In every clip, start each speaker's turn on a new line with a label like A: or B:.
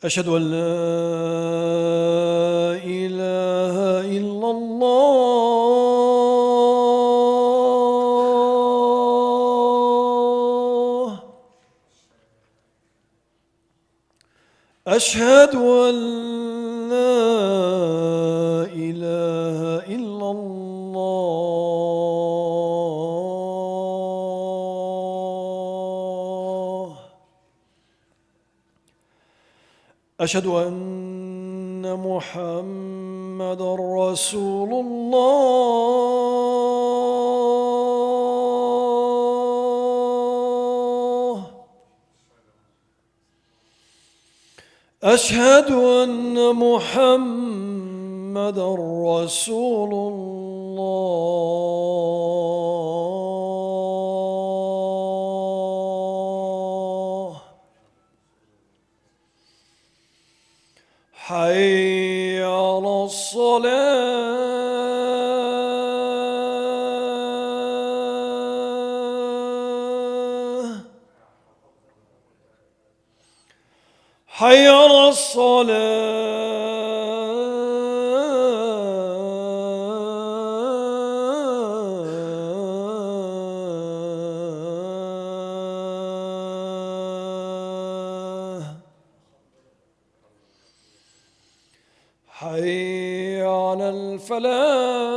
A: أشهد أن لا إله إلا الله. أشهد أن لا إله إلا الله. أشهد أن محمدًا رسول الله. أشهد أن محمدًا رسول الله. حي على الصلاة. حي على الصلاة. حي على الفلاح.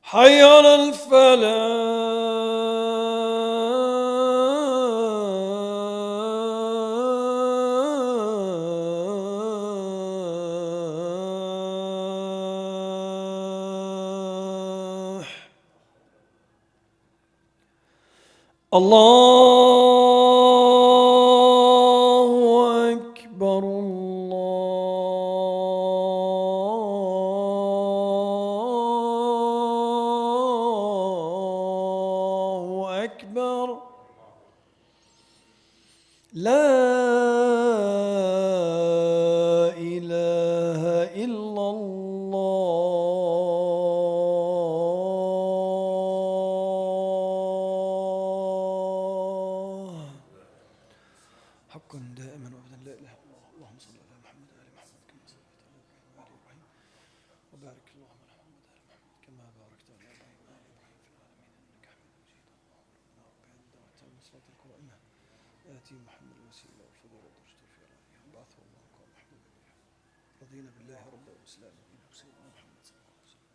A: حي على الفلاح. الله أكبر. الله أكبر. لا إله إلا الله. حق دائما وابدا لا اله الا الله. اللهم صل على محمد وال محمد كما صليت على ابراهيم وال ابراهيم وبارك اللهم على محمد وال محمد كما باركت على ابراهيم وال ابراهيم في العالمين انك حميد مجيد. اللهم ربنا الدعوه والصلاه القائمه اتي محمد الوسيله والفضل والدرجه الرفيعه العليا وبعثه الله مقام محمود. رضينا بالله ربا والاسلام دينا وسيدنا محمد صلى الله عليه وسلم.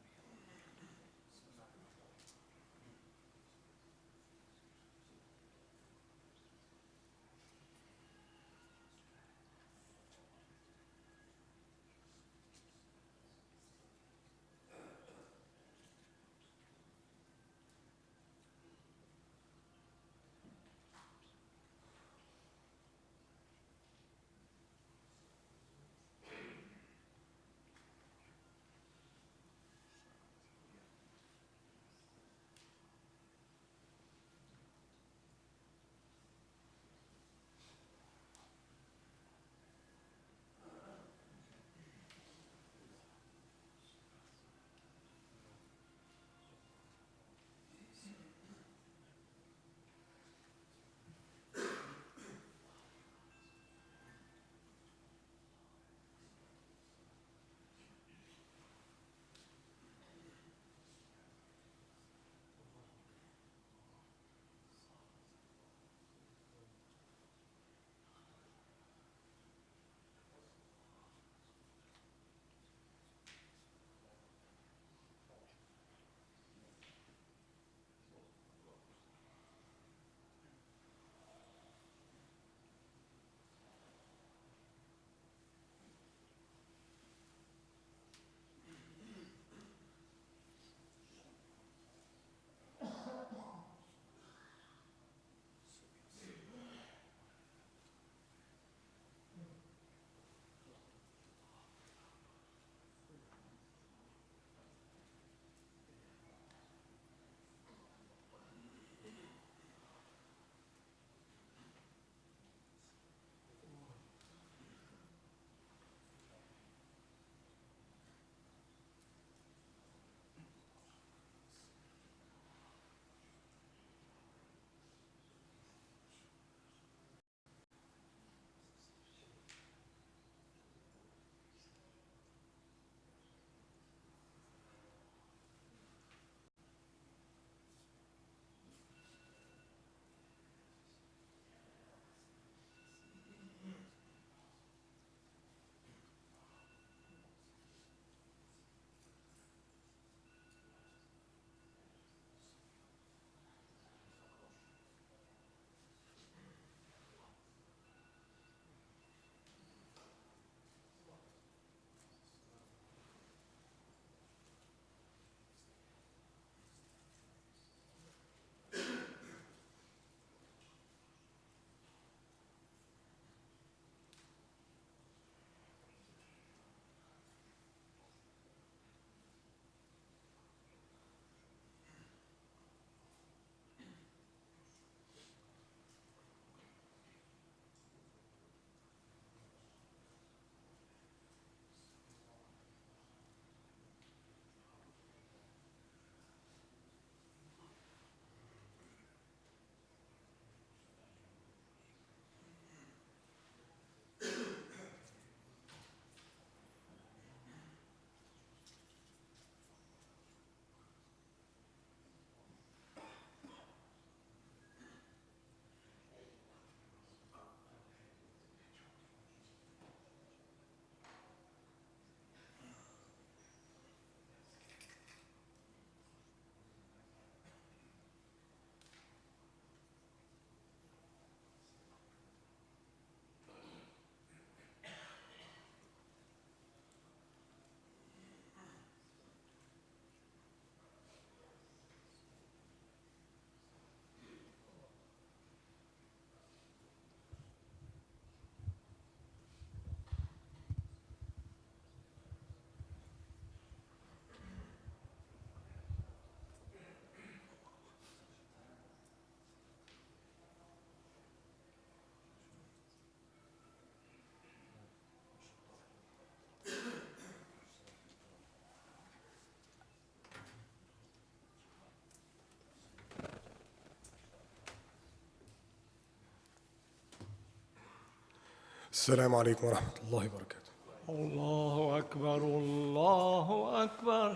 B: السلام عليكم ورحمة الله وبركاته.
C: الله أكبر الله أكبر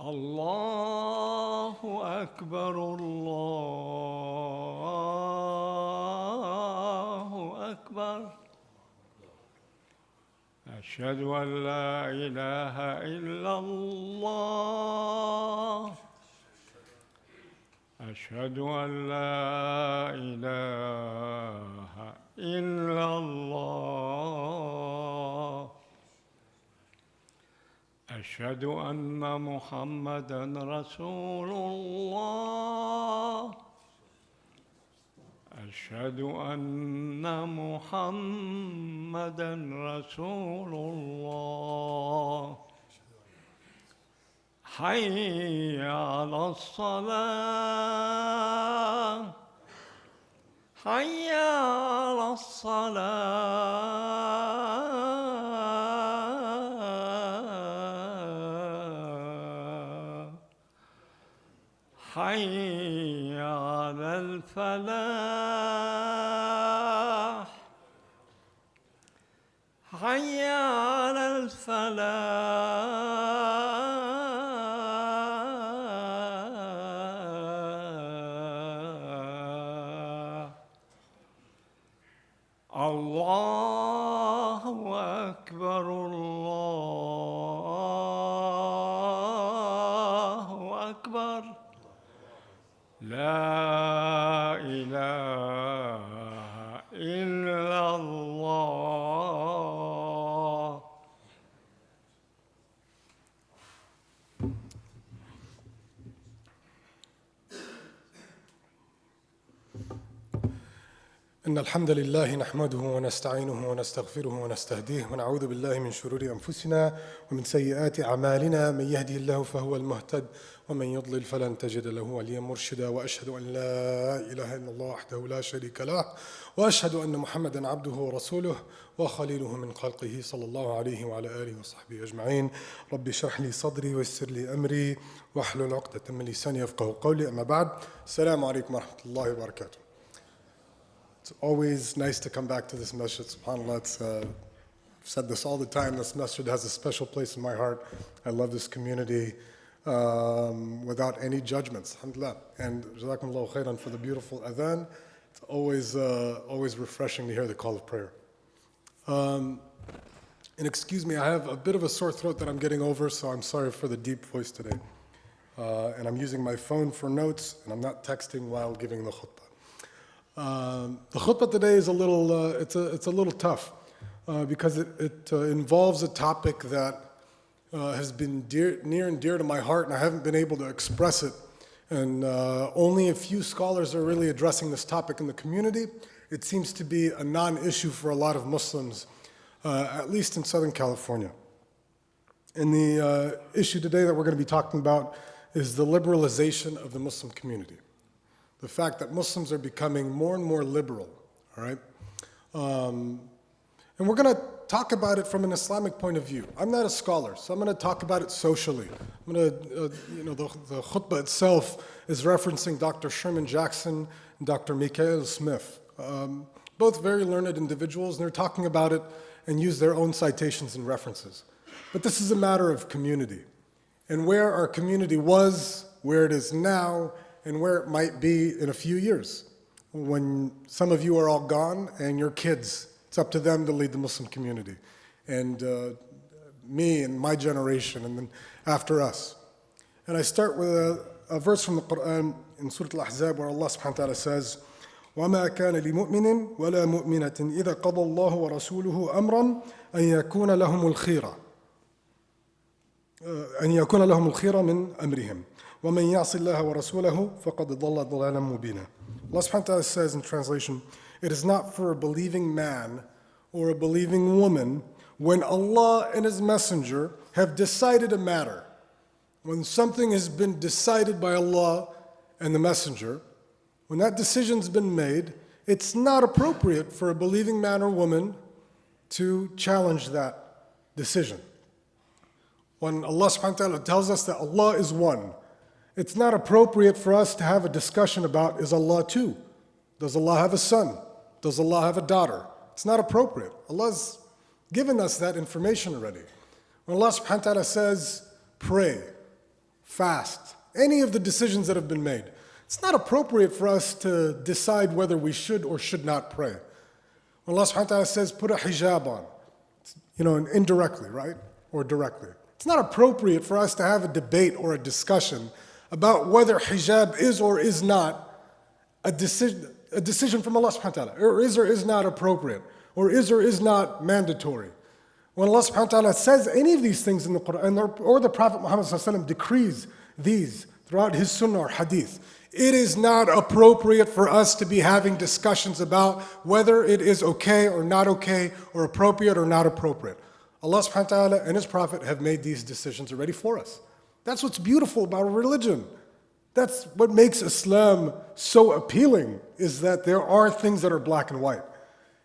C: الله أكبر الله أكبر أشهد أن لا إله إلا الله أشهد أن لا إله إلا الله أشهد أن محمدًا رسول الله أشهد أن محمدًا رسول الله حي على الصلاة حي على الصلاة حي على الفلاح حي على الفلاح الله أكبر الله أكبر لا إله إلا الله.
B: إن الحمد لله نحمده ونستعينه ونستغفره ونستهديه ونعوذ بالله من شرور أنفسنا ومن سيئات أعمالنا من يهده الله فهو المهتد ومن يضلل فلن تجد له وليا مرشدا وأشهد أن لا إله إلا الله وحده لا شريك له وأشهد أن محمدا عبده ورسوله وخليله من خلقه صلى الله عليه وعلى آله وصحبه أجمعين. رب اشرح لي صدري ويسر لي أمري واحلل عقدة من لساني يفقهوا قولي. أما بعد، السلام عليكم ورحمة الله وبركاته. It's always nice to come back to this masjid. SubhanAllah, I've said this all the time. This masjid has a special place in my heart. I love this community without any judgments. Alhamdulillah. And Jazakumullahu khairan for the beautiful adhan. It's always refreshing to hear the call of prayer. And excuse me, I have a bit of a sore throat that I'm getting over, so I'm sorry for the deep voice today. And I'm using my phone for notes, and I'm not texting while giving the khutbah. The khutbah today is a little tough because it involves a topic that has been near and dear to my heart, and I haven't been able to express it. And only a few scholars are really addressing this topic in the community. It seems to be a non-issue for a lot of Muslims, at least in Southern California. And the issue today that we're going to be talking about is the liberalization of the Muslim community. The fact that Muslims are becoming more and more liberal, all right? And we're going to talk about it from an Islamic point of view. I'm not a scholar, so I'm going to talk about it socially. I'm going to, the khutbah itself is referencing Dr. Sherman Jackson and Dr. Michael Smith, both very learned individuals, and they're talking about it and use their own citations and references. But this is a matter of community, and where our community was, where it is now, and where it might be in a few years. When some of you are all gone and your kids, it's up to them to lead the Muslim community. And me and my generation, and then after us. And I start with a verse from the Quran in Surah Al-Ahzab where Allah subhanahu wa ta'ala says, وَمَا كَانَ لِمُؤْمِنٍ وَلَا مُؤْمِنَةٍ إِذَا قَضَى اللَّهُ وَرَسُولُهُ أَمْرًا أَنْ يَكُونَ لَهُمُ الْخِيرَةُ مِنْ أَمْرِهِمْ وَمَنْ يَعْصِ اللَّهَ وَرَسُولَهُ فَقَدْ ضَلَّ ضَلَالًا مُبِينًا. Allah subhanahu wa ta'ala says in translation, it is not for a believing man or a believing woman when Allah and His Messenger have decided a matter. When something has been decided by Allah and the Messenger, when that decision's been made, it's not appropriate for a believing man or woman to challenge that decision. When Allah subhanahu wa ta'ala tells us that Allah is one, it's not appropriate for us to have a discussion about, is Allah two? Does Allah have a son? Does Allah have a daughter? It's not appropriate. Allah's given us that information already. When Allah subhanahu wa ta'ala says, pray, fast, any of the decisions that have been made, it's not appropriate for us to decide whether we should or should not pray. When Allah subhanahu wa ta'ala says, put a hijab on, indirectly, right? Or directly. It's not appropriate for us to have a debate or a discussion about whether hijab is or is not a decision from Allah subhanahu wa ta'ala, or is not appropriate, or is not mandatory. When Allah subhanahu wa ta'ala says any of these things in the Quran, or the Prophet Muhammad sallallahu alaihi wasallam decrees these throughout his sunnah or hadith, it is not appropriate for us to be having discussions about whether it is okay or not okay, or appropriate or not appropriate. Allah subhanahu wa ta'ala and his Prophet have made these decisions already for us. That's what's beautiful about a religion. That's what makes Islam so appealing, is that there are things that are black and white.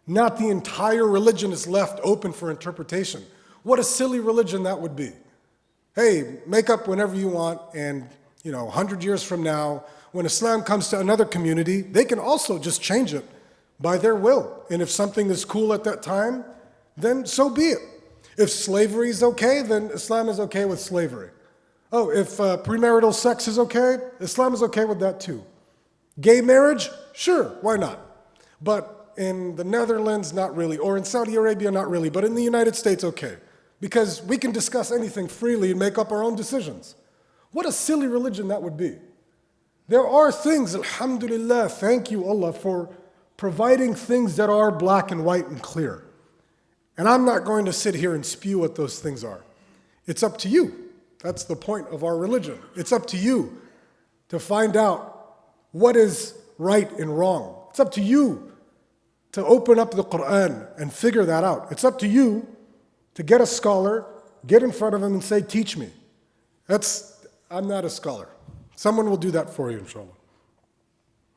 B: Not the entire religion is left open for interpretation. What a silly religion that would be. Hey, make up whenever you want, and 100 years from now, when Islam comes to another community, they can also just change it by their will. And if something is cool at that time, then so be it. If slavery is okay, then Islam is okay with slavery. Oh, if premarital sex is okay, Islam is okay with that too. Gay marriage? Sure, why not? But in the Netherlands, not really. Or in Saudi Arabia, not really. But in the United States, okay. Because we can discuss anything freely and make up our own decisions. What a silly religion that would be. There are things, alhamdulillah, thank you Allah, for providing things that are black and white and clear. And I'm not going to sit here and spew what those things are. It's up to you. That's the point of our religion. It's up to you to find out what is right and wrong. It's up to you to open up the Quran and figure that out. It's up to you to get a scholar, get in front of him and say, teach me. I'm not a scholar. Someone will do that for you, inshallah.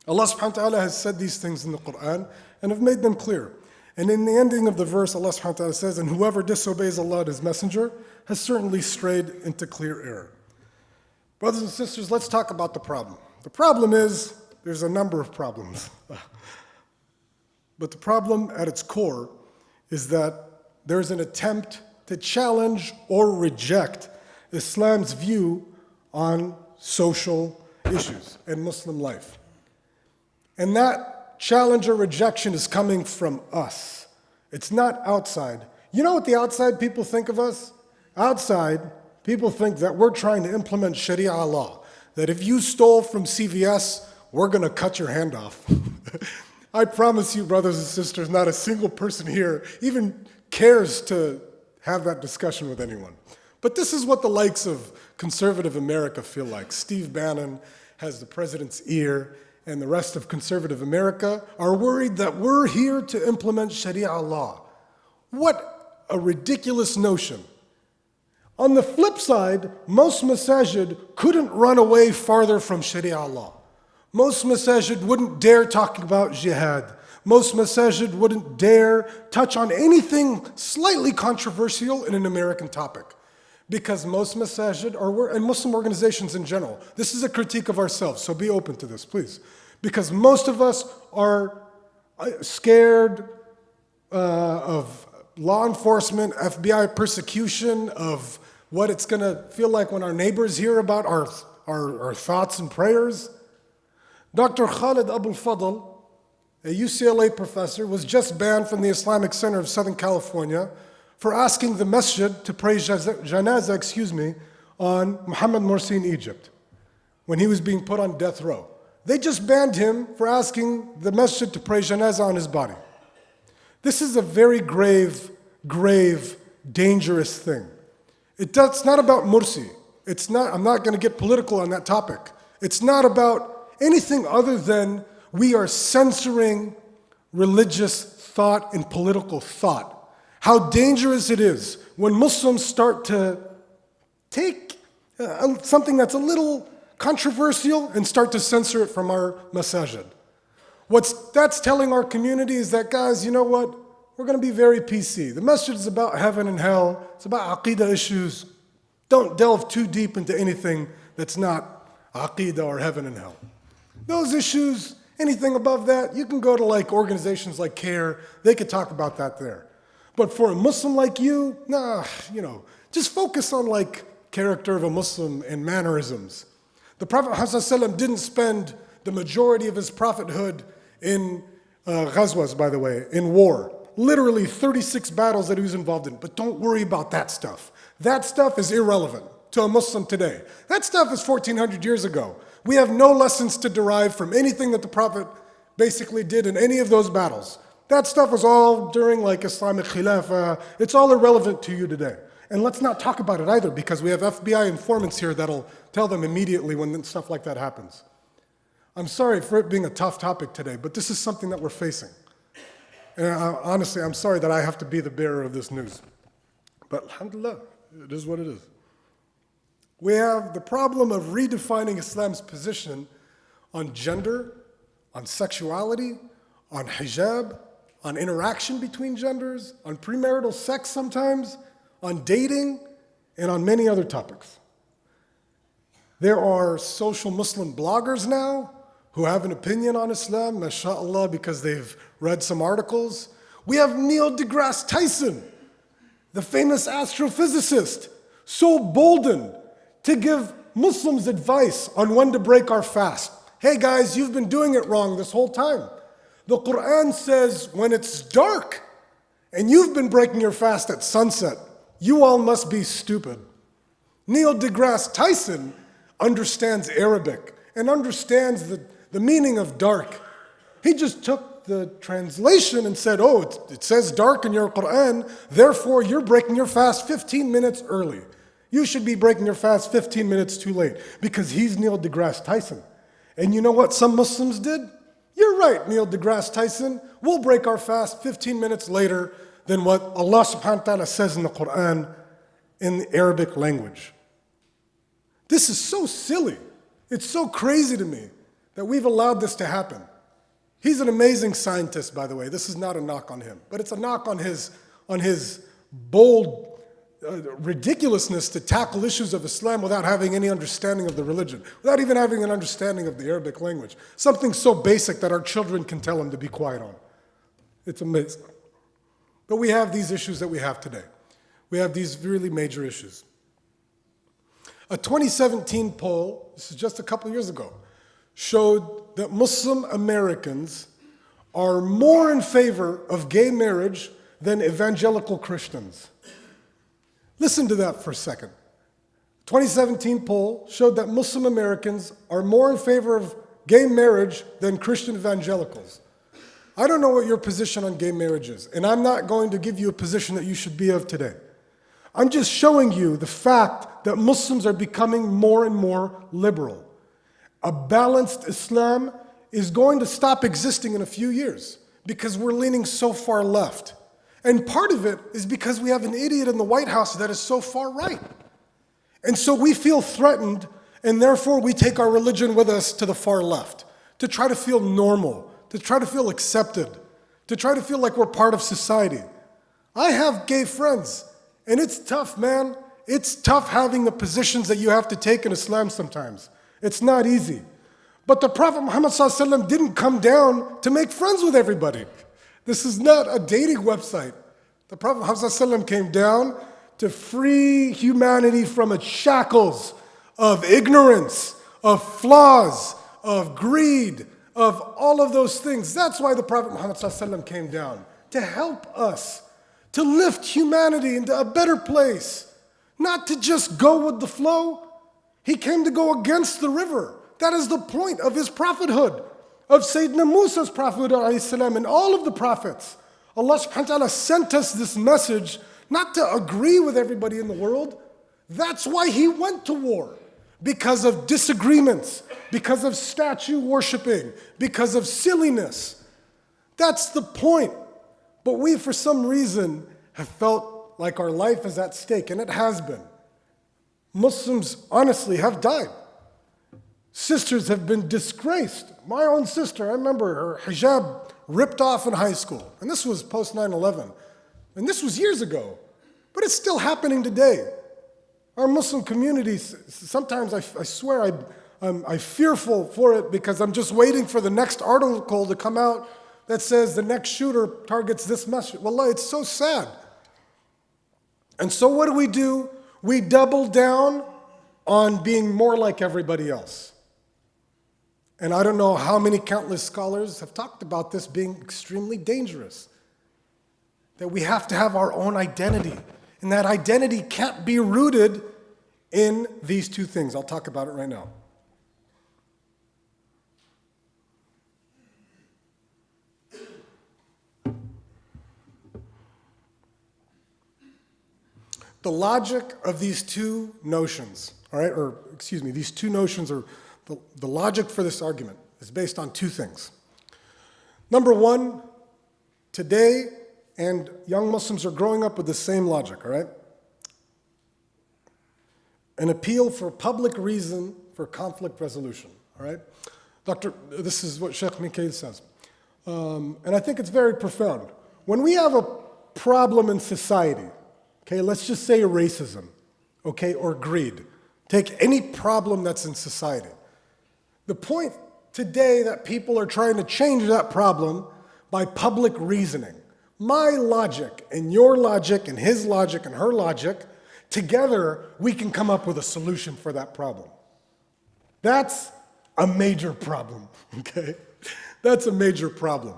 B: Allah subhanahu wa ta'ala has said these things in the Quran and have made them clear. And in the ending of the verse, Allah subhanahu wa ta'ala says, and whoever disobeys Allah and his messenger has certainly strayed into clear error. Brothers and sisters, let's talk about the problem. The problem is, there's a number of problems. But the problem at its core is that there's an attempt to challenge or reject Islam's view on social issues and Muslim life. And that challenge or rejection is coming from us. It's not outside. You know what the outside people think of us? Outside, people think that we're trying to implement Sharia law, that if you stole from CVS, we're going to cut your hand off. I promise you, brothers and sisters, not a single person here even cares to have that discussion with anyone. But this is what the likes of conservative America feel like. Steve Bannon has the president's ear, and the rest of conservative America are worried that we're here to implement Sharia law. What a ridiculous notion. On the flip side, most masajid couldn't run away farther from Sharia law. Most masajid wouldn't dare talk about jihad. Most masajid wouldn't dare touch on anything slightly controversial in an American topic. Because most masajid, and Muslim organizations in general, this is a critique of ourselves, so be open to this, please. Because most of us are scared of law enforcement, FBI persecution, of what it's going to feel like when our neighbors hear about our thoughts and prayers. Dr. Khalid Abul Fadl, a UCLA professor, was just banned from the Islamic Center of Southern California for asking the masjid to pray janazah, on Muhammad Morsi in Egypt when he was being put on death row. They just banned him for asking the masjid to pray janazah on his body. This is a very grave, dangerous thing. It's not about Morsi. I'm not going to get political on that topic. It's not about anything other than we are censoring religious thought and political thought. How dangerous it is when Muslims start to take something that's a little controversial and start to censor it from our masajid. What that's telling our community is that, guys, you know what? We're going to be very PC. The masjid is about heaven and hell. It's about aqidah issues. Don't delve too deep into anything that's not aqidah or heaven and hell. Those issues Anything above that, you can go to like organizations like CARE, they could talk about that there. But for a Muslim like you, nah, just focus on like character of a Muslim and mannerisms. The Prophet ﷺ didn't spend the majority of his prophethood in ghazwas, by the way, in war. Literally 36 battles that he was involved in. But don't worry about that stuff. That stuff is irrelevant to a Muslim today. That stuff is 1400 years ago. We have no lessons to derive from anything that the Prophet basically did in any of those battles. That stuff was all during like Islamic Khilafah. It's all irrelevant to you today. And let's not talk about it either, because we have FBI informants here that'll tell them immediately when stuff like that happens. I'm sorry for it being a tough topic today, but this is something that we're facing. And honestly, I'm sorry that I have to be the bearer of this news. But alhamdulillah, it is what it is. We have the problem of redefining Islam's position on gender, on sexuality, on hijab, on interaction between genders, on premarital sex sometimes, on dating, and on many other topics. There are social Muslim bloggers now who have an opinion on Islam, mashallah, because they've read some articles. We have Neil deGrasse Tyson, the famous astrophysicist, so boldened to give Muslims advice on when to break our fast. Hey guys, you've been doing it wrong this whole time. The Quran says when it's dark and you've been breaking your fast at sunset, you all must be stupid. Neil deGrasse Tyson understands Arabic and understands the meaning of dark. He just took the translation and said, oh, it says dark in your Quran, therefore you're breaking your fast 15 minutes early. You should be breaking your fast 15 minutes too late, because he's Neil deGrasse Tyson. And you know what some Muslims did? You're right, Neil deGrasse Tyson. We'll break our fast 15 minutes later than what Allah subhanahu wa ta'ala says in the Quran in the Arabic language. This is so silly. It's so crazy to me that we've allowed this to happen. He's an amazing scientist, by the way. This is not a knock on him, but it's a knock on his bold ridiculousness to tackle issues of Islam without having any understanding of the religion, without even having an understanding of the Arabic language. Something so basic that our children can tell him to be quiet on. It's amazing. But we have these issues that we have today. We have these really major issues. A 2017 poll, this is just a couple years ago, showed that Muslim Americans are more in favor of gay marriage than evangelical Christians. Listen to that for a second. 2017 poll showed that Muslim Americans are more in favor of gay marriage than Christian evangelicals. I don't know what your position on gay marriage is, and I'm not going to give you a position that you should be of today. I'm just showing you the fact that Muslims are becoming more and more liberal. A balanced Islam is going to stop existing in a few years because we're leaning so far left. And part of it is because we have an idiot in the White House that is so far right. And so we feel threatened, and therefore we take our religion with us to the far left, to try to feel normal, to try to feel accepted, to try to feel like we're part of society. I have gay friends, and it's tough, man. It's tough having the positions that you have to take in Islam sometimes. It's not easy. But the Prophet Muhammad ﷺ didn't come down to make friends with everybody. This is not a dating website. The Prophet Muhammad ﷺ came down to free humanity from its shackles of ignorance, of flaws, of greed, of all of those things. That's why the Prophet Muhammad ﷺ came down, to help us, to lift humanity into a better place, not to just go with the flow. He came to go against the river. That is the point of his prophethood, of Sayyidina Musa's prophethood, and all of the prophets. Allah subhanahu wa ta'ala sent us this message not to agree with everybody in the world. That's why he went to war, because of disagreements, because of statue worshiping, because of silliness. That's the point. But we, for some reason, have felt like our life is at stake, and it has been. Muslims, honestly, have died. Sisters have been disgraced. My own sister, I remember her hijab ripped off in high school. And this was post 9/11. And this was years ago. But it's still happening today. Our Muslim communities, sometimes I swear I'm fearful for it because I'm just waiting for the next article to come out that says the next shooter targets this message. Wallah, it's so sad. And so what do? We double down on being more like everybody else. And I don't know how many countless scholars have talked about this being extremely dangerous. That we have to have our own identity. And that identity can't be rooted in these two things. I'll talk about it right now. The logic of these two notions, all right, these two notions, or the logic for this argument is based on two things. Number one, today, and young Muslims are growing up with the same logic, all right? An appeal for public reason for conflict resolution, all right? This is what Sheikh Mikhail says. And I think it's very profound. When we have a problem in society, okay, let's just say racism, okay, or greed. Take any problem that's in society. The point today that people are trying to change that problem by public reasoning. My logic and your logic and his logic and her logic, together we can come up with a solution for that problem. That's a major problem, okay? That's a major problem.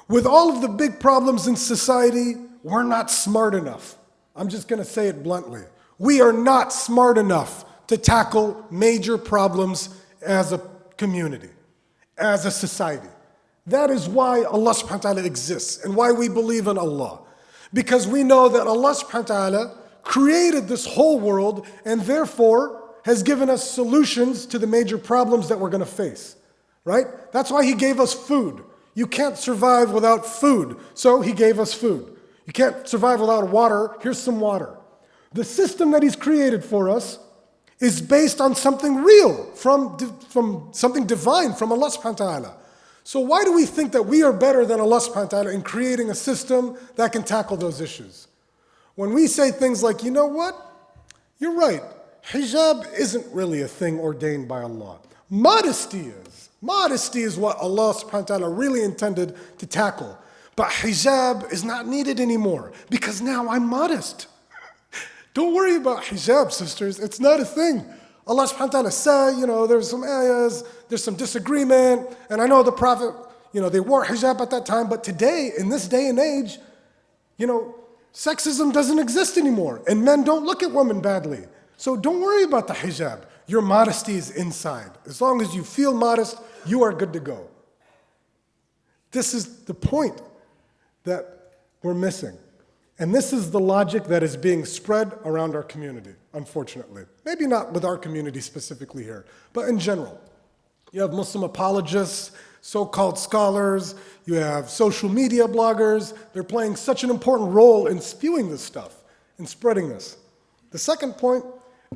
B: With all of the big problems in society, we're not smart enough. I'm just going to say it bluntly. We are not smart enough to tackle major problems as a community, as a society. That is why Allah subhanahu wa ta'ala exists and why we believe in Allah. Because we know that Allah subhanahu wa ta'ala created this whole world and therefore has given us solutions to the major problems that we're going to face. Right? That's why He gave us food. You can't survive without food, so He gave us food. You can't survive without water, here's some water. The system that He's created for us is based on something real, from something divine, from Allah subhanahu wa ta'ala. So why do we think that we are better than Allah subhanahu wa ta'ala in creating a system that can tackle those issues? When we say things like, you know what? You're right. Hijab isn't really a thing ordained by Allah. Modesty is. Modesty is what Allah subhanahu wa ta'ala really intended to tackle. But hijab is not needed anymore because now I'm modest. Don't worry about hijab, sisters. It's not a thing. Allah subhanahu wa ta'ala said, there's some ayahs, there's some disagreement, and I know the Prophet, they wore hijab at that time, but today, in this day and age, sexism doesn't exist anymore, and men don't look at women badly. So don't worry about the hijab. Your modesty is inside. As long as you feel modest, you are good to go. This is the point that we're missing. And this is the logic that is being spread around our community, unfortunately. Maybe not with our community specifically here, but in general. You have Muslim apologists, so-called scholars, you have social media bloggers. They're playing such an important role in spewing this stuff, in spreading this. The second point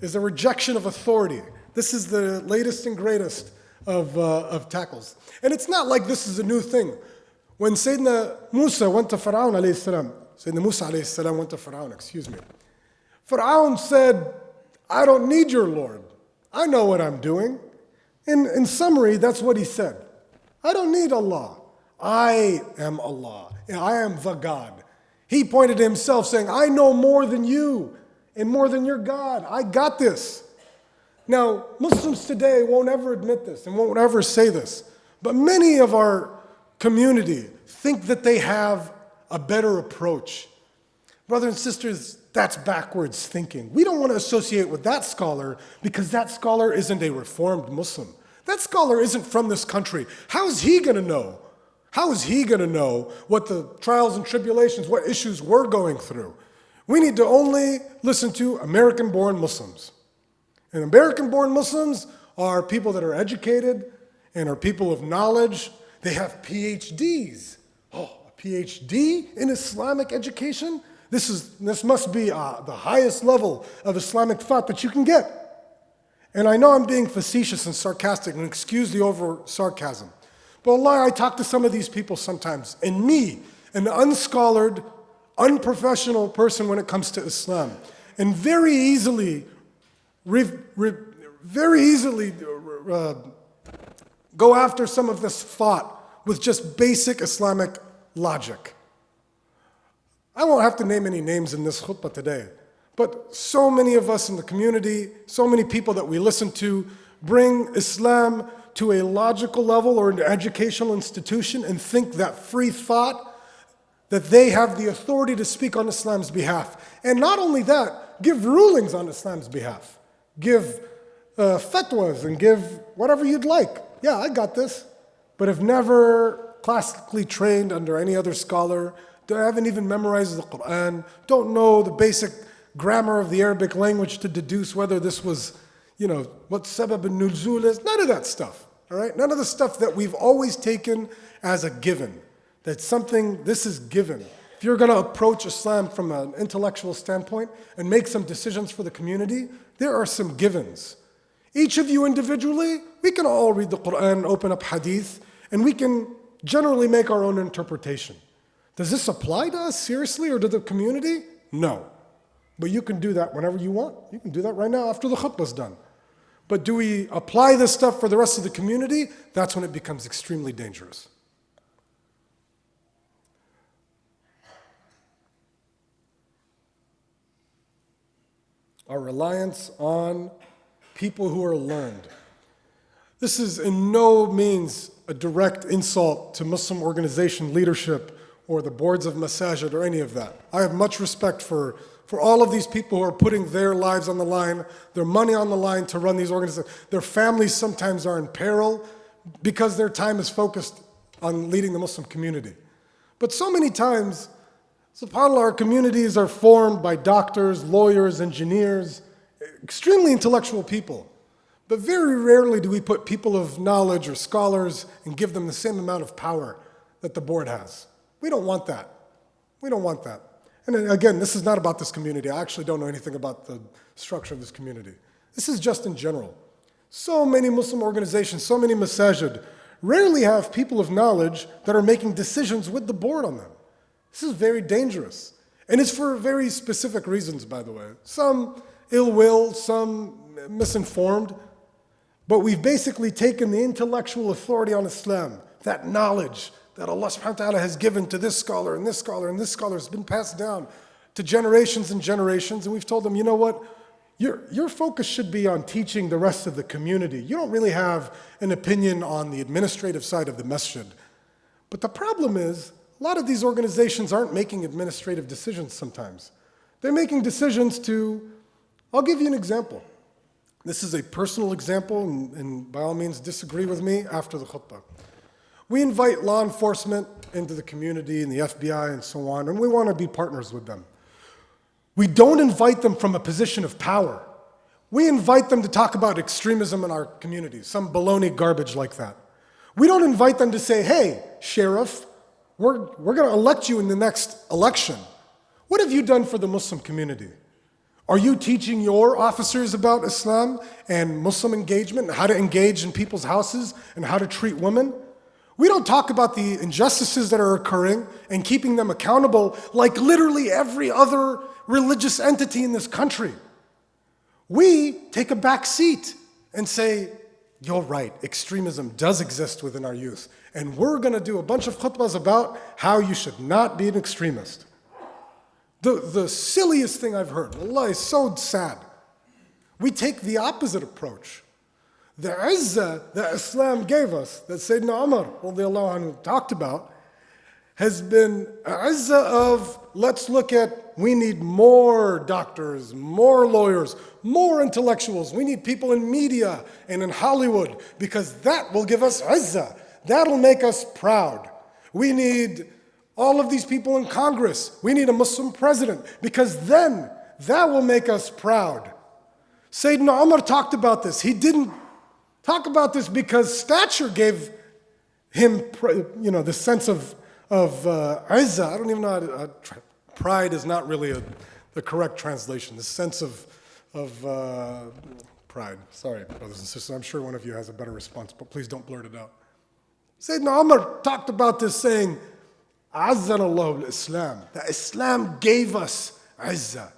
B: is a rejection of authority. This is the latest and greatest of tackles. And it's not like this is a new thing. When Sayyidina Musa went to Fir'aun alayhi salam, Sayyidina Musa alayhi salam went to Fir'aun, Fir'aun said, I don't need your Lord. I know what I'm doing. In summary, that's what he said. I don't need Allah. I am Allah. I am the God. He pointed to himself saying, I know more than you and more than your God. I got this. Now, Muslims today won't ever admit this and won't ever say this, but many of our community think that they have a better approach. Brothers and sisters, that's backwards thinking. We don't want to associate with that scholar because that scholar isn't a reformed Muslim. That scholar isn't from this country. How is he going to know? How is he going to know what the trials and tribulations, what issues we're going through? We need to only listen to American-born Muslims. And American-born Muslims are people that are educated and are people of knowledge. They have PhDs. Oh, a PhD in Islamic education? This must be the highest level of Islamic thought that you can get. And I know I'm being facetious and sarcastic, and excuse the over-sarcasm. But Allah, I talk to some of these people sometimes, and me, an unscholared, unprofessional person when it comes to Islam, and very easily go after some of this thought with just basic Islamic logic. I won't have to name any names in this khutbah today, but so many of us in the community, so many people that we listen to, bring Islam to a logical level or an educational institution and think that free thought, that they have the authority to speak on Islam's behalf. And not only that, give rulings on Islam's behalf. Give fatwas and give whatever you'd like. Yeah, I got this. But have never classically trained under any other scholar, haven't even memorized the Quran, don't know the basic grammar of the Arabic language to deduce whether this was, what sabab al-nuzul is. None of that stuff, all right? None of the stuff that we've always taken as a given. That's something, this is given. If you're going to approach Islam from an intellectual standpoint and make some decisions for the community, there are some givens. Each of you individually, we can all read the Quran, open up hadith, and we can generally make our own interpretation. Does this apply to us seriously or to the community? No. But you can do that whenever you want. You can do that right now after the khutbah's done. But do we apply this stuff for the rest of the community? That's when it becomes extremely dangerous. Our reliance on people who are learned. This is in no means a direct insult to Muslim organization leadership or the boards of masajid or any of that. I have much respect for all of these people who are putting their lives on the line, their money on the line to run these organizations. Their families sometimes are in peril because their time is focused on leading the Muslim community. But so many times, subhanAllah, our communities are formed by doctors, lawyers, engineers, extremely intellectual people. But very rarely do we put people of knowledge or scholars and give them the same amount of power that the board has. We don't want that. We don't want that. And again, this is not about this community. I actually don't know anything about the structure of this community. This is just in general. So many Muslim organizations, so many masajid, rarely have people of knowledge that are making decisions with the board on them. This is very dangerous. And it's for very specific reasons, by the way. Some ill will, some misinformed. But we've basically taken the intellectual authority on Islam, that knowledge that Allah subhanahu wa ta'ala has given to this scholar and this scholar and this scholar has been passed down to generations and generations. And we've told them, you know what? Your focus should be on teaching the rest of the community. You don't really have an opinion on the administrative side of the masjid. But the problem is, a lot of these organizations aren't making administrative decisions sometimes. They're making decisions I'll give you an example. This is a personal example, and by all means disagree with me after the khutbah. We invite law enforcement into the community and the FBI and so on, and we want to be partners with them. We don't invite them from a position of power. We invite them to talk about extremism in our community, some baloney garbage like that. We don't invite them to say, hey, sheriff, we're going to elect you in the next election. What have you done for the Muslim community? Are you teaching your officers about Islam and Muslim engagement and how to engage in people's houses and how to treat women? We don't talk about the injustices that are occurring and keeping them accountable like literally every other religious entity in this country. We take a back seat and say, you're right, extremism does exist within our youth. And we're going to do a bunch of khutbahs about how you should not be an extremist. The silliest thing I've heard, Allah, is so sad. We take the opposite approach. The izzah that Islam gave us, that Sayyidina Umar radiallahu anhu talked about, has been an izzah of, let's look at, we need more doctors, more lawyers, more intellectuals. We need people in media and in Hollywood, because that will give us izzah. That'll make us proud. We need all of these people in Congress. We need a Muslim president, because then that will make us proud. Sayyidina Umar talked about this. He didn't talk about this because stature gave him, the sense of izzah. I don't even know pride is not really the correct translation. The sense of pride. Sorry, brothers and sisters. I'm sure one of you has a better response, but please don't blurt it out. Sayyidina Umar talked about this saying, Azzana Allah al-Islam, that Islam gave us izzah.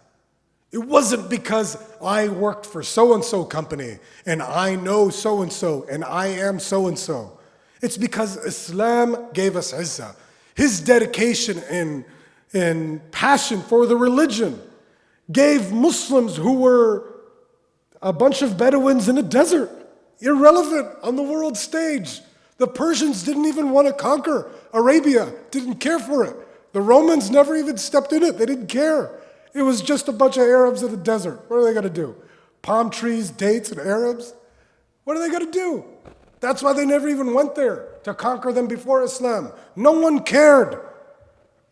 B: It wasn't because I worked for so-and-so company and I know so-and-so and I am so-and-so. It's because Islam gave us izzah. His dedication and passion for the religion gave Muslims who were a bunch of Bedouins in a desert, irrelevant on the world stage. The Persians didn't even want to conquer Arabia, didn't care for it. The Romans never even stepped in it, they didn't care. It was just a bunch of Arabs in the desert. What are they going to do? Palm trees, dates, and Arabs? What are they going to do? That's why they never even went there, to conquer them before Islam. No one cared.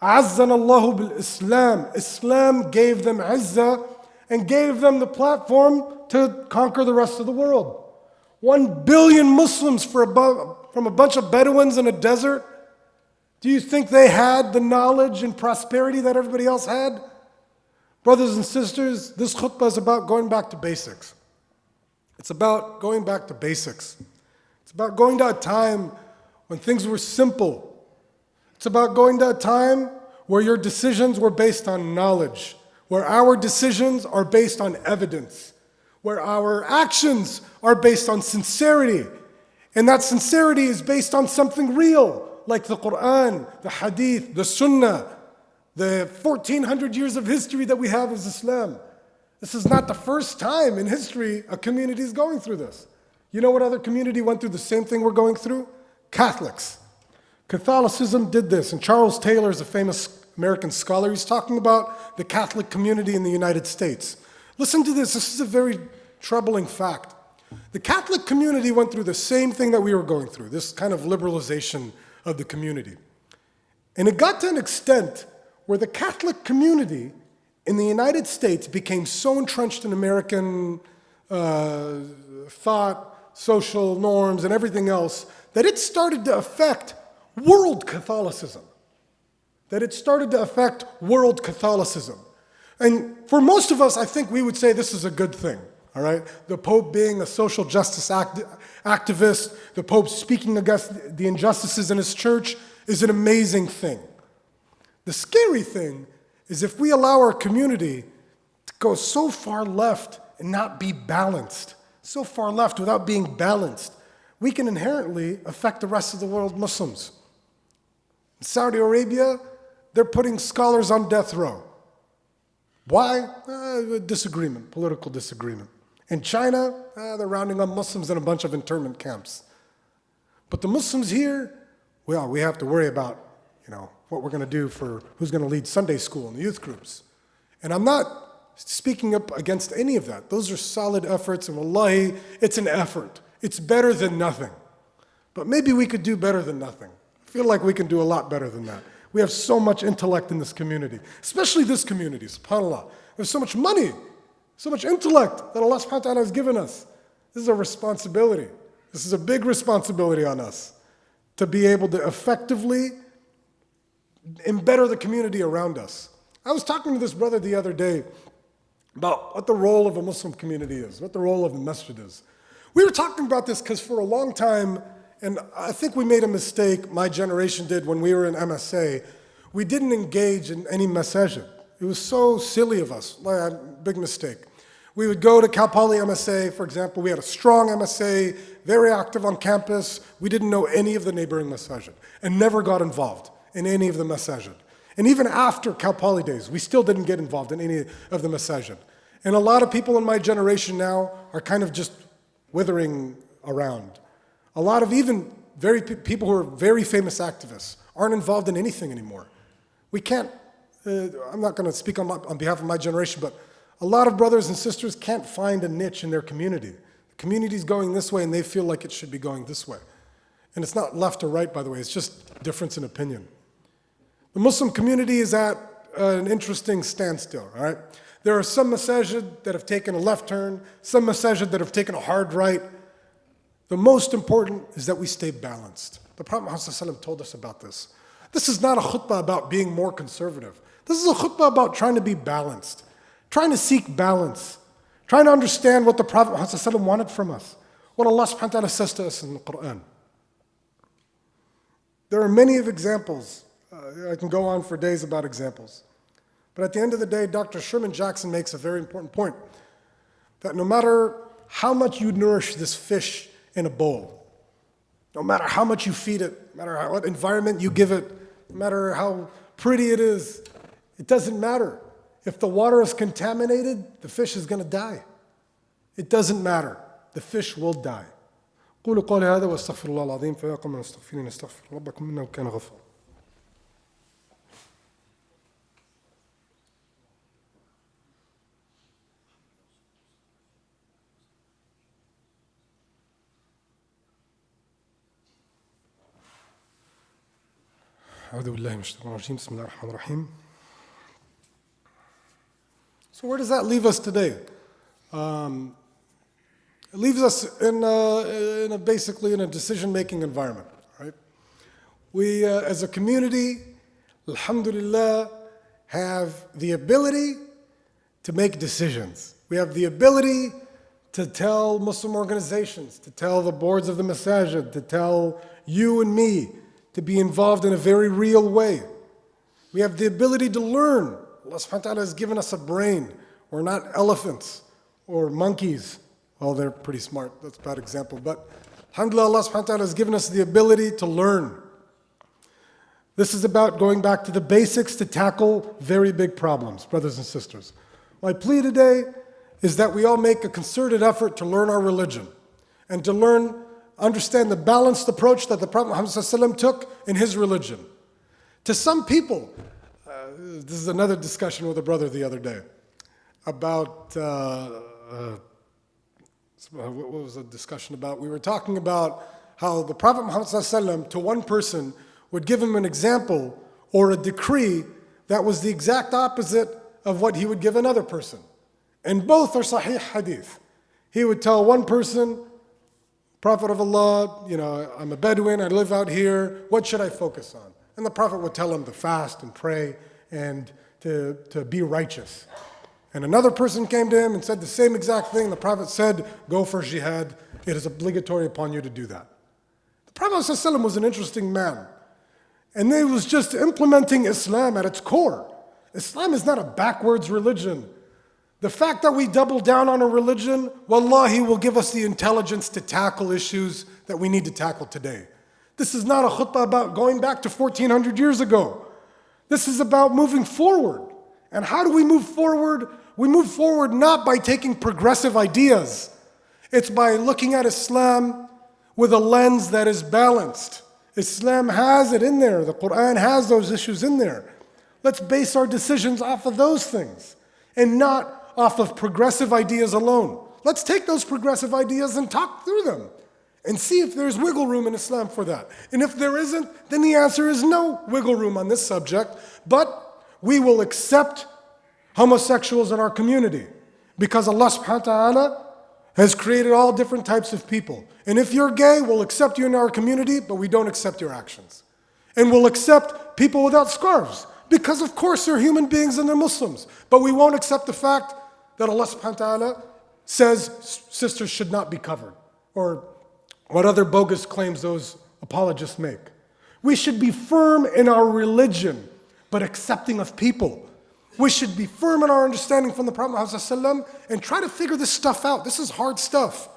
B: Azzana Allahu bil Islam. Islam gave them izzah and gave them the platform to conquer the rest of the world. 1 billion Muslims from a bunch of Bedouins in a desert. Do you think they had the knowledge and prosperity that everybody else had? Brothers and sisters, this khutbah is about going back to basics. It's about going back to basics. It's about going to a time when things were simple. It's about going to a time where your decisions were based on knowledge, where our decisions are based on evidence, where our actions are based on sincerity, and that sincerity is based on something real, like the Quran, the Hadith, the Sunnah, the 1400 years of history that we have as Islam. This is not the first time in history a community is going through this. You know what other community went through the same thing we're going through? Catholics. Catholicism did this, and Charles Taylor is a famous American scholar. He's talking about the Catholic community in the United States. Listen to this. This is a very troubling fact. The Catholic community went through the same thing that we were going through, this kind of liberalization of the community. And it got to an extent where the Catholic community in the United States became so entrenched in American thought, social norms, and everything else, that it started to affect world Catholicism. And for most of us, I think we would say this is a good thing, all right? The Pope being a social justice activist, the Pope speaking against the injustices in his church is an amazing thing. The scary thing is if we allow our community to go so far left and not be balanced, so far left without being balanced, we can inherently affect the rest of the world Muslims. In Saudi Arabia, they're putting scholars on death row. Why? Disagreement, political disagreement. In China, they're rounding up Muslims in a bunch of internment camps. But the Muslims here, well, we have to worry about, what we're going to do for who's going to lead Sunday school and the youth groups. And I'm not speaking up against any of that. Those are solid efforts, and wallahi, it's an effort. It's better than nothing. But maybe we could do better than nothing. I feel like we can do a lot better than that. We have so much intellect in this community, especially this community, subhanAllah. There's so much money, so much intellect that Allah subhanahu wa ta'ala has given us. This is a responsibility. This is a big responsibility on us to be able to effectively and better the community around us. I was talking to this brother the other day about what the role of a Muslim community is, what the role of the masjid is. We were talking about this because for a long time, and I think we made a mistake, my generation did when we were in MSA, we didn't engage in any masajid. It was so silly of us, like a big mistake. We would go to Cal Poly MSA, for example. We had a strong MSA, very active on campus. We didn't know any of the neighboring masajid and never got involved in any of the masajid. And even after Cal Poly days, we still didn't get involved in any of the masajid. And a lot of people in my generation now are kind of just withering around. A lot of even people who are very famous activists aren't involved in anything anymore. We can't, I'm not going to speak on behalf of my generation, but a lot of brothers and sisters can't find a niche in their community. The community's going this way and they feel like it should be going this way. And it's not left or right, by the way, it's just difference in opinion. The Muslim community is at an interesting standstill, all right? There are some masajid that have taken a left turn, some masajid that have taken a hard right. The most important is that we stay balanced. The Prophet Muhammad told us about this. This is not a khutbah about being more conservative. This is a khutbah about trying to be balanced, trying to seek balance, trying to understand what the Prophet Muhammad wanted from us, what Allah subhanahu wa ta'ala says to us in the Quran. There are many of examples. I can go on for days about examples. But at the end of the day, Dr. Sherman Jackson makes a very important point, that no matter how much you nourish this fish in a bowl, no matter how much you feed it, no matter what environment you give it, no matter how pretty it is, it doesn't matter. If the water is contaminated, the fish is going to die. It doesn't matter. The fish will die. قولوا قولي هذا واستغفر الله العظيم فيقم من استغفرين استغفر ربكم إنه كان غفارا. أعوذ بالله من الشيطان الرجيم بسم الله الرحمن الرحيم. So where does that leave us today? It leaves us basically in a decision-making environment, right? We, as a community, alhamdulillah, have the ability to make decisions. We have the ability to tell Muslim organizations, to tell the boards of the masajid, to tell you and me to be involved in a very real way. We have the ability to learn. Allah subhanahu wa ta'ala has given us a brain. We're not elephants or monkeys. Well, they're pretty smart. That's a bad example. But alhamdulillah, Allah subhanahu wa ta'ala has given us the ability to learn. This is about going back to the basics to tackle very big problems, brothers and sisters. My plea today is that we all make a concerted effort to learn our religion and to understand the balanced approach that the Prophet Muhammad ﷺ took in his religion. To some people, this is another discussion with a brother the other day about, what was the discussion about? We were talking about how the Prophet Muhammad ﷺ to one person would give him an example or a decree that was the exact opposite of what he would give another person. And both are sahih hadith. He would tell one person, Prophet of Allah, I'm a Bedouin, I live out here, what should I focus on? And the Prophet would tell him to fast and pray and to be righteous. And another person came to him and said the same exact thing. The Prophet said, go for jihad, it is obligatory upon you to do that. The Prophet ﷺ was an interesting man. And he was just implementing Islam at its core. Islam is not a backwards religion. The fact that we double down on a religion, wallahi, will give us the intelligence to tackle issues that we need to tackle today. This is not a khutbah about going back to 1400 years ago. This is about moving forward. And how do we move forward? We move forward not by taking progressive ideas. It's by looking at Islam with a lens that is balanced. Islam has it in there. The Quran has those issues in there. Let's base our decisions off of those things and not off of progressive ideas alone. Let's take those progressive ideas and talk through them and see if there's wiggle room in Islam for that. And if there isn't, then the answer is no wiggle room on this subject, but we will accept homosexuals in our community because Allah subhanahu wa ta'ala has created all different types of people. And if you're gay, we'll accept you in our community, but we don't accept your actions. And we'll accept people without scarves because of course they're human beings and they're Muslims, but we won't accept the fact that Allah subhanahu wa ta'ala says sisters should not be covered, or what other bogus claims those apologists make. We should be firm in our religion, but accepting of people. We should be firm in our understanding from the Prophet Muhammad ﷺ and try to figure this stuff out. This is hard stuff.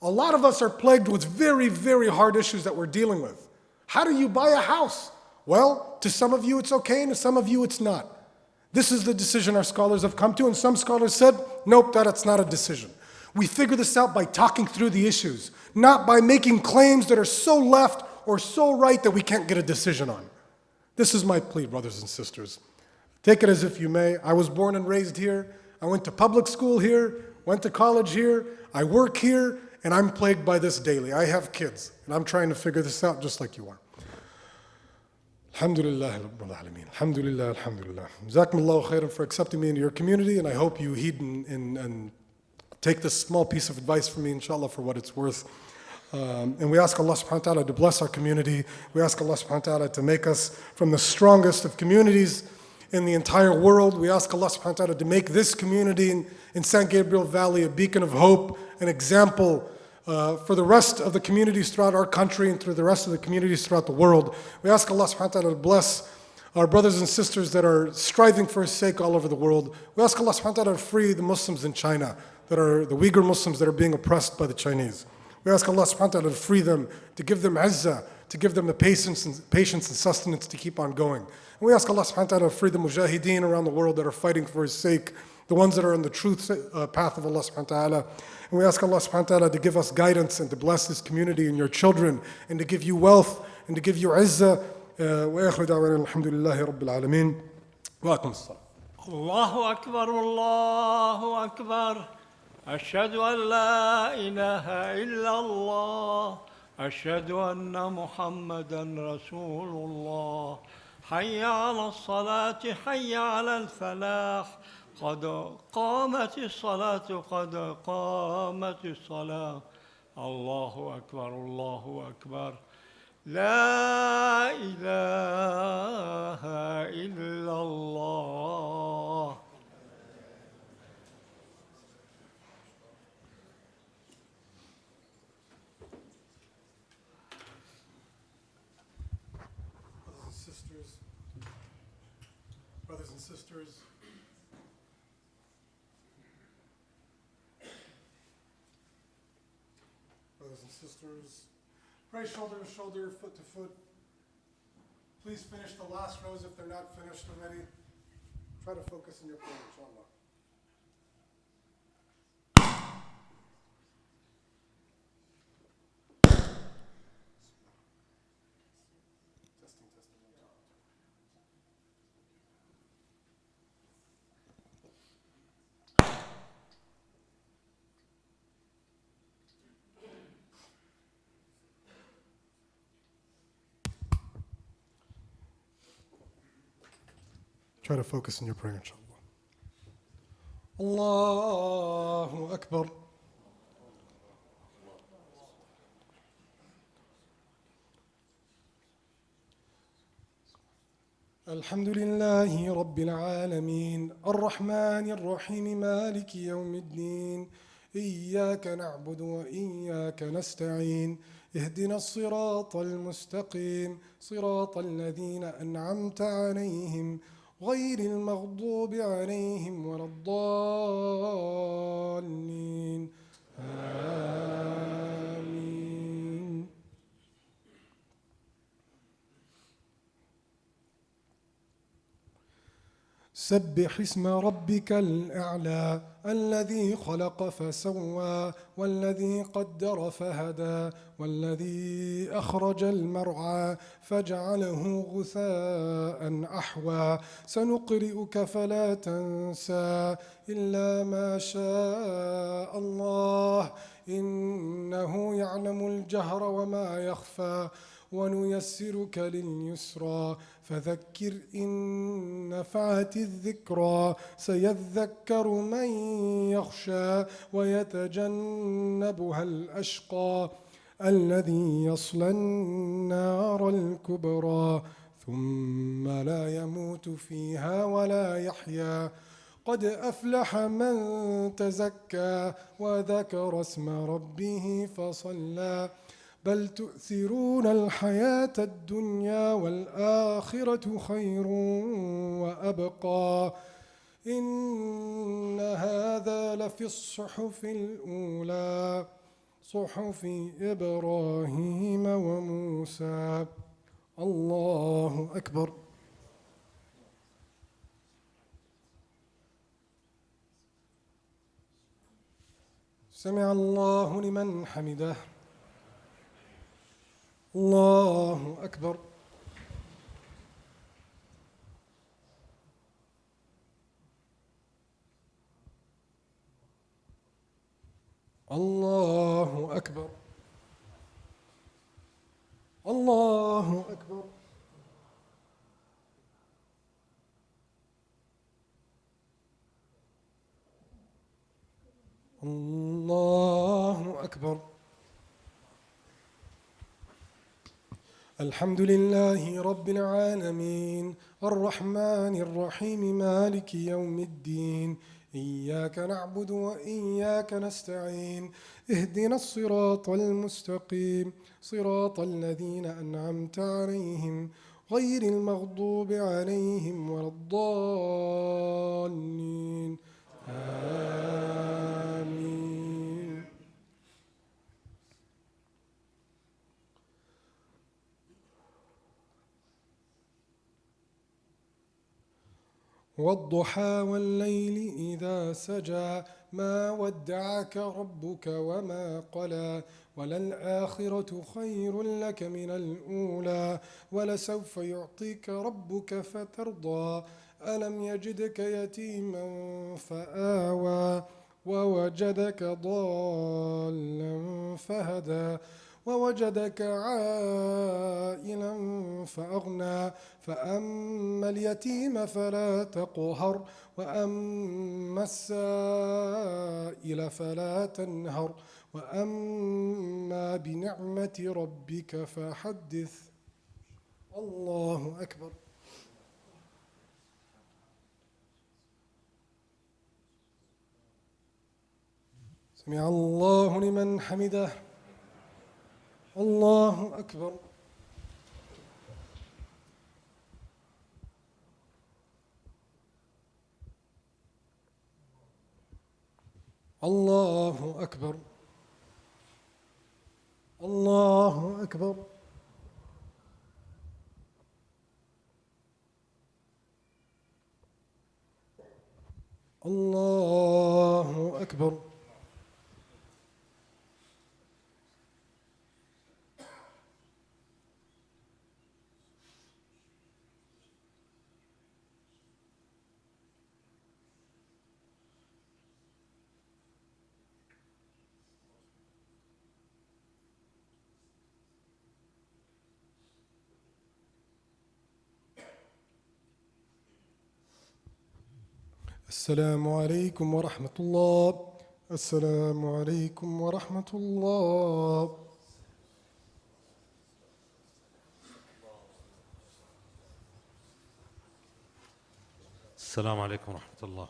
B: A lot of us are plagued with very, very hard issues that we're dealing with. How do you buy a house? Well, to some of you it's okay, and to some of you it's not. This is the decision our scholars have come to, and some scholars said, nope, that's not a decision. We figure this out by talking through the issues, not by making claims that are so left or so right that we can't get a decision on. This is my plea, brothers and sisters. Take it as if you may. I was born and raised here. I went to public school here, went to college here, I work here, and I'm plagued by this daily. I have kids, and I'm trying to figure this out just like you are. Alhamdulillah, Rabbil Alameen. Alhamdulillah, alhamdulillah. Jazakumullahu khairan for accepting me into your community, and I hope you heed and take this small piece of advice from me, inshallah, for what it's worth. And we ask Allah subhanahu wa ta'ala to bless our community. We ask Allah subhanahu wa ta'ala to make us from the strongest of communities in the entire world. We ask Allah subhanahu wa ta'ala to make this community in San Gabriel Valley a beacon of hope, an example for the rest of the communities throughout our country and through the rest of the communities throughout the world. We ask Allah subhanahu wa ta'ala to bless our brothers and sisters that are striving for His sake all over the world. We ask Allah subhanahu wa ta'ala to free the Muslims in China, that are the Uyghur Muslims that are being oppressed by the Chinese. We ask Allah subhanahu wa ta'ala to free them, to give them izzah, to give them the patience and sustenance to keep on going. And we ask Allah subhanahu wa ta'ala to free the mujahideen around the world that are fighting for His sake, the ones that are on the truth path of Allah subhanahu wa ta'ala. And we ask Allah subhanahu wa ta'ala to give us guidance and to bless this community and your children and to give you wealth and to give you izzah. وآخر دعوانا الحمد لله رب العالمين وأقم الصلاة.
C: الله أكبر الله أكبر أشهد أن لا إله إلا الله أشهد أن محمدا رسول الله حي على الصلاة حي على الفلاح قد قامت الصلاة قد قامت الصلاة الله أكبر الله أكبر لا إله إلا الله.
B: Brothers and sisters, pray shoulder to shoulder, foot to foot. Please finish the last rows if they're not finished already. Try to focus on your prayer, inshallah. Try to focus on your prayer, inshallah. Allahu Akbar. الحمد لله رب العالمين الرحمن الرحيم مالك يوم الدين إياك نعبد وإياك نستعين اهدنا الصراط المستقيم صراط الذين أنعمت عليهم غير المغضوب عليهم ولا الضالين آمين. سبح اسم ربك الأعلى الذي خلق فسوى والذي قدر فهدى والذي أخرج المرعى فجعله غثاء أحوى سنقرئك فلا تنسى إلا ما شاء الله إنه يعلم الجهر وما يخفى ونيسرك لليسرى فذكر إن نفعت الذكرى سيذكر من يخشى ويتجنبها الأشقى الذي يصلى النار الكبرى ثم لا يموت فيها ولا يحيا قد أفلح من تزكى وذكر اسم ربه فصلى بل تؤثرون الحياة الدنيا والآخرة خير وأبقى إن هذا لفي الصحف الأولى صحف إبراهيم وموسى. الله أكبر. سمع الله لمن حمده. الله أكبر. الله أكبر. الله أكبر. الله أكبر. الحمد لله رب العالمين الرحمن الرحيم مالك يوم الدين إياك نعبد وإياك نستعين اهدنا الصراط المستقيم صراط الذين أنعمت عليهم غير المغضوب عليهم ولا الضالين آمين. والضحى والليل إذا سجى ما ودعك ربك وما قلى وللآخرة خير لك من الأولى ولسوف يعطيك ربك فترضى ألم يجدك يتيما فآوى ووجدك ضالا فهدى ووجدك عائلا فأغنى فأما اليتيم فلا تقهر وأما السائل فلا تنهر وأما بنعمة ربك فحدث. الله أكبر. سمع الله لمن حمده. الله أكبر. الله أكبر. الله أكبر. الله أكبر. السلام عليكم ورحمة الله. السلام عليكم ورحمة الله.
D: Assalamu alaikum wa rahmatullah.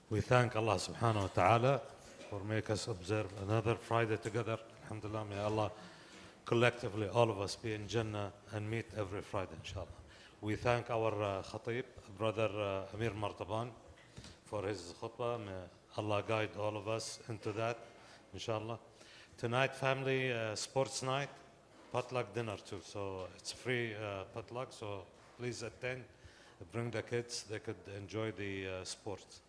D: We thank Allah subhanahu wa ta'ala for making us observe another Friday together. Alhamdulillah, may Allah collectively, all of us, be in Jannah and meet every Friday, inshallah. We thank our Khatib, Brother Amir Martaban, for his khutbah. May Allah guide all of us into that, inshallah. Tonight, family sports night, potluck dinner too. So it's free potluck, so please attend. Bring the kids, they could enjoy the sports.